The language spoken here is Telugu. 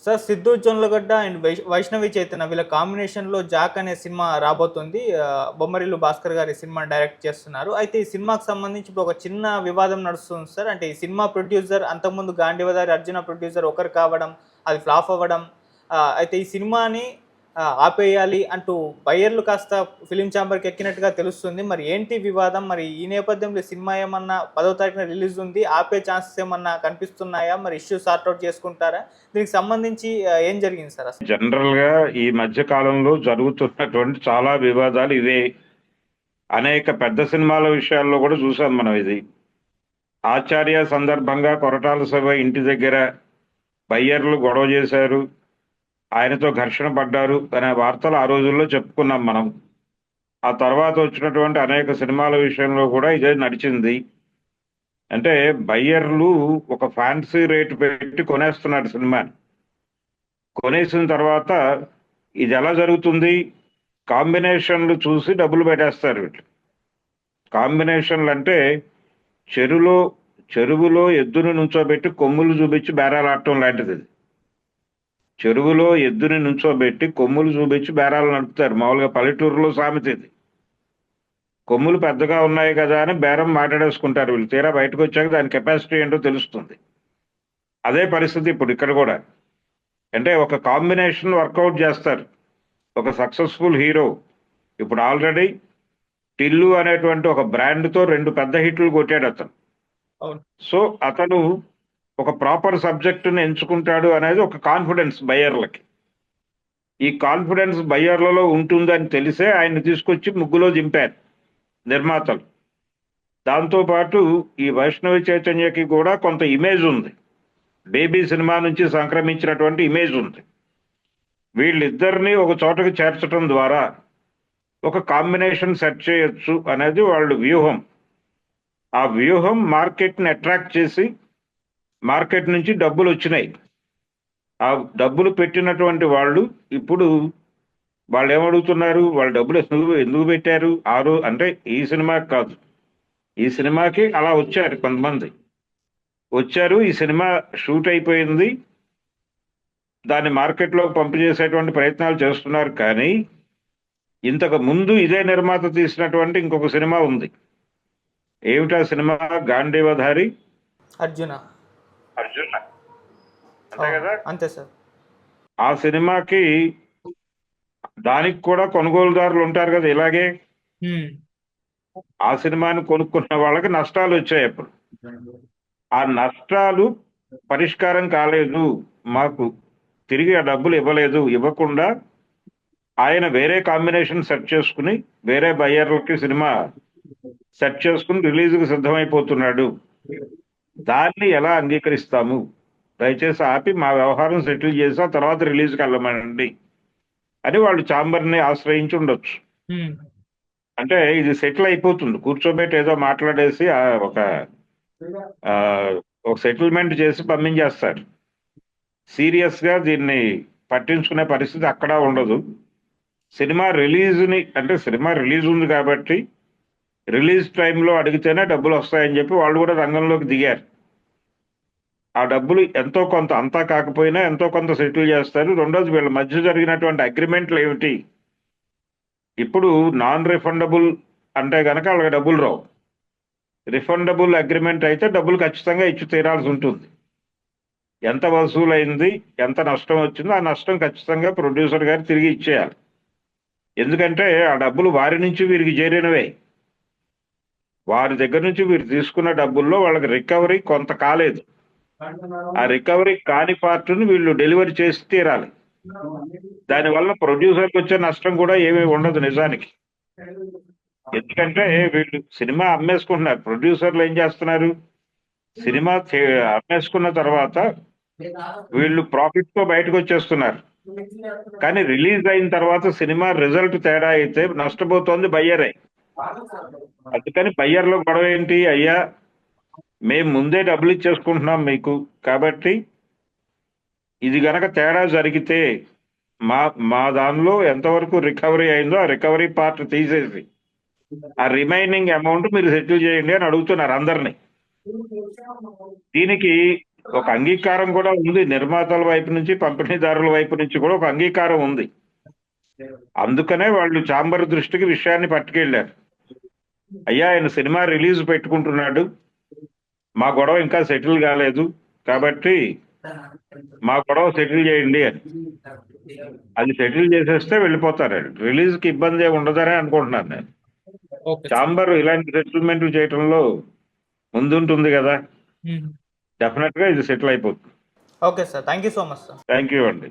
సార్ సిద్ధు జొన్నలగడ్డ అండ్ వైష్ణవి చైతన్య వీళ్ళ కాంబినేషన్లో జాక్ అనే సినిమా రాబోతుంది. బొమ్మరిల్లు భాస్కర్ గారి సినిమా డైరెక్ట్ చేస్తున్నారు. అయితే ఈ సినిమాకి సంబంధించి ఇప్పుడు ఒక చిన్న వివాదం నడుస్తుంది సార్. అంటే ఈ సినిమా ప్రొడ్యూసర్ అంతకుముందు గాంధీవదారి అర్జున ప్రొడ్యూసర్ ఒకరు కావడం, అది ఫ్లాప్ అవ్వడం. అయితే ఈ సినిమాని ఆపేయాలి అంటూ బయ్యర్లు కాస్త ఫిలిం ఛాంబర్కి ఎక్కినట్టుగా తెలుస్తుంది. మరి ఏంటి వివాదం? మరి ఈ నేపథ్యంలో సినిమా ఏమన్నా 10వ తారీఖున రిలీజ్ ఉంది, ఆపే ఛాన్సెస్ ఏమన్నా కనిపిస్తున్నాయా? మరి ఇష్యూ సార్ట్అవుట్ చేసుకుంటారా? దీనికి సంబంధించి ఏం జరిగింది సార్ అసలు? జనరల్ గా ఈ మధ్య కాలంలో జరుగుతున్నటువంటి చాలా వివాదాలు ఇవే. అనేక పెద్ద సినిమాల విషయాల్లో కూడా చూసాం మనం ఇది. ఆచార్య సందర్భంగా కొరటాల శివ ఇంటి దగ్గర బయ్యర్లు గొడవ చేశారు, ఆయనతో ఘర్షణ పడ్డారు అనే వార్తలు ఆ రోజుల్లో చెప్పుకున్నాం మనం. ఆ తర్వాత వచ్చినటువంటి అనేక సినిమాల విషయంలో కూడా ఇదే నడిచింది. అంటే బయ్యర్లు ఒక ఫ్యాన్సీ రేటు పెట్టి కొనేస్తున్నారు సినిమాని. కొనేసిన తర్వాత ఇది ఎలా జరుగుతుంది? కాంబినేషన్లు చూసి డబ్బులు పెట్టేస్తారు వీళ్ళు. కాంబినేషన్లు అంటే చెరువులో ఎద్దుని నుంచోబెట్టి కొమ్ములు చూపించి బేరాలాడటం లాంటిది. చెరువులో ఎద్దుని నుంచోబెట్టి కొమ్ములు చూపించి బేరాలు నడుపుతారు. మామూలుగా పల్లెటూరులో సామెత ఇది. కొమ్ములు పెద్దగా ఉన్నాయి కదా అని బేరం మాట్లాడేసుకుంటారు వీళ్ళు. తీరా బయటకు వచ్చాక దాని కెపాసిటీ ఏంటో తెలుస్తుంది. అదే పరిస్థితి ఇప్పుడు ఇక్కడ కూడా. అంటే ఒక కాంబినేషన్ వర్కౌట్ చేస్తారు. ఒక సక్సెస్ఫుల్ హీరో ఇప్పుడు ఆల్రెడీ టిల్లు అనేటువంటి ఒక బ్రాండ్తో 2 పెద్ద హిట్లు కొట్టాడు అతను. సో అతను ఒక ప్రాపర్ సబ్జెక్టుని ఎంచుకుంటాడు అనేది ఒక కాన్ఫిడెన్స్ బయ్యర్లకి. ఈ కాన్ఫిడెన్స్ బయ్యర్లలో ఉంటుందని తెలిసే ఆయన్ని తీసుకొచ్చి ముగ్గులో దింపారు నిర్మాతలు. దాంతోపాటు ఈ వైష్ణవి చైతన్యకి కూడా కొంత ఇమేజ్ ఉంది. బేబీ సినిమా నుంచి సంక్రమించినటువంటి ఇమేజ్ ఉంది. వీళ్ళిద్దరినీ ఒక చోటకి చేర్చడం ద్వారా ఒక కాంబినేషన్ సెట్ చేయొచ్చు అనేది వాళ్ళ వ్యూహం. ఆ వ్యూహం మార్కెట్ని అట్రాక్ట్ చేసి మార్కెట్ నుంచి డబ్బులు వచ్చినాయి. ఆ డబ్బులు పెట్టినటువంటి వాళ్ళు ఇప్పుడు వాళ్ళు ఏమడుగుతున్నారు? వాళ్ళ డబ్బులు ఎందుకు పెట్టారు? అంటే ఈ సినిమాకి కాదు, ఈ సినిమాకి అలా వచ్చారు కొంతమంది. వచ్చారు, ఈ సినిమా షూట్ అయిపోయింది, దాన్ని మార్కెట్లో పంపు చేసేటువంటి ప్రయత్నాలు చేస్తున్నారు. కానీ ఇంతకు ముందు ఇదే నిర్మాత తీసినటువంటి ఇంకొక సినిమా ఉంది. ఏమిటా సినిమా? గాంధీవధారి అర్జున. అంతే కదా? అంతే సార్. ఆ సినిమాకి దానికి కూడా కొనుగోలుదారులు ఉంటారు కదా ఇలాగే. ఆ సినిమాని కొనుక్కున్న వాళ్ళకి నష్టాలు వచ్చాయి. అప్పుడు ఆ నష్టాలు పరిష్కారం కాలేదు, మాకు తిరిగి ఆ డబ్బులు ఇవ్వకుండా ఆయన వేరే కాంబినేషన్ సెట్ చేసుకుని వేరే బయ్యర్లకి సినిమా సెట్ చేసుకుని రిలీజ్కి సిద్ధమైపోతున్నాడు. దాన్ని ఎలా అంగీకరిస్తాము? దయచేసి ఆపి మా వ్యవహారం సెటిల్ చేసి ఆ తర్వాత రిలీజ్కి వెళ్ళమనండి అని వాళ్ళు ఛాంబర్ని ఆశ్రయించి ఉండొచ్చు. అంటే ఇది సెటిల్ అయిపోతుంది, కూర్చోబెట్టి ఏదో మాట్లాడేసి ఒక సెటిల్మెంట్ చేసి పంపించేస్తారు. సీరియస్గా దీన్ని పట్టించుకునే పరిస్థితి అక్కడ ఉండదు. సినిమా రిలీజ్ ఉంది కాబట్టి రిలీజ్ టైంలో అడిగితేనే డబ్బులు వస్తాయని చెప్పి వాళ్ళు కూడా రంగంలోకి దిగారు. ఆ డబ్బులు ఎంతో కొంత, అంతా కాకపోయినా ఎంతో కొంత సెటిల్ చేస్తారు. రెండోది, వీళ్ళ మధ్య జరిగినటువంటి అగ్రిమెంట్లు ఏమిటి? ఇప్పుడు నాన్ రిఫండబుల్ అంటే కనుక వాళ్ళకి డబ్బులు రావు. రిఫండబుల్ అగ్రిమెంట్ అయితే డబ్బులు ఖచ్చితంగా ఇచ్చి తీరాల్సి ఉంటుంది. ఎంత వసూలైంది, ఎంత నష్టం వచ్చిందో ఆ నష్టం ఖచ్చితంగా ప్రొడ్యూసర్ గారు తిరిగి ఇచ్చేయాలి. ఎందుకంటే ఆ డబ్బులు వారి నుంచి వీరికి చేరినవే. వారి దగ్గర నుంచి వీరు తీసుకున్న డబ్బుల్లో వాళ్ళకి రికవరీ కొంత కాలేదు. ఆ రికవరీ కాని పార్ట్ని వీళ్ళు డెలివరీ చేసి తీరాలి. దానివల్ల ప్రొడ్యూసర్కి వచ్చే నష్టం కూడా ఏమీ ఉండదు నిజానికి. ఎందుకంటే వీళ్ళు సినిమా అమ్మేసుకుంటున్నారు. ప్రొడ్యూసర్లు ఏం చేస్తున్నారు? సినిమా అమ్మేసుకున్న తర్వాత వీళ్ళు ప్రాఫిట్ తో బయటకు వచ్చేస్తున్నారు. కానీ రిలీజ్ అయిన తర్వాత సినిమా రిజల్ట్ తేడా అయితే నష్టపోతోంది బయ్యరే. అందుకని బయ్యర్లో గొడవ ఏంటి? అయ్యా, మేము ముందే డబ్బులు ఇచ్చేసుకుంటున్నాం మీకు, కాబట్టి ఇది గనక తేడా జరిగితే మా దానిలో ఎంతవరకు రికవరీ అయిందో ఆ రికవరీ పార్ట్ తీసేసి ఆ రిమైనింగ్ అమౌంట్ మీరు సెటిల్ చేయండి అని అడుగుతున్నారు అందరినీ. దీనికి ఒక అంగీకారం కూడా ఉంది, నిర్మాతల వైపు నుంచి పంపిణీదారుల వైపు నుంచి కూడా ఒక అంగీకారం ఉంది. అందుకనే వాళ్ళు చాంబర్ దృష్టికి విషయాన్ని పట్టుకెళ్ళారు. అయ్యా, ఆయన సినిమా రిలీజ్ పెట్టుకుంటున్నాడు, మా గొడవ ఇంకా సెటిల్ కాలేదు, కాబట్టి మా గొడవ సెటిల్ చేయండి అని. అది సెటిల్ చేసేస్తే వెళ్ళిపోతారు. రిలీజ్ కి ఇబ్బంది ఏమి ఉండదని అనుకుంటున్నాను నేను. Okay sir. చాంబర్ ఇలాంటి సెటిల్మెంట్లు చేయటంలో ముందుంటుంది కదా, డెఫినెట్ గా ఇది సెటిల్ అయిపోతుంది. Okay sir, thank you so much sir. Thank you అండి.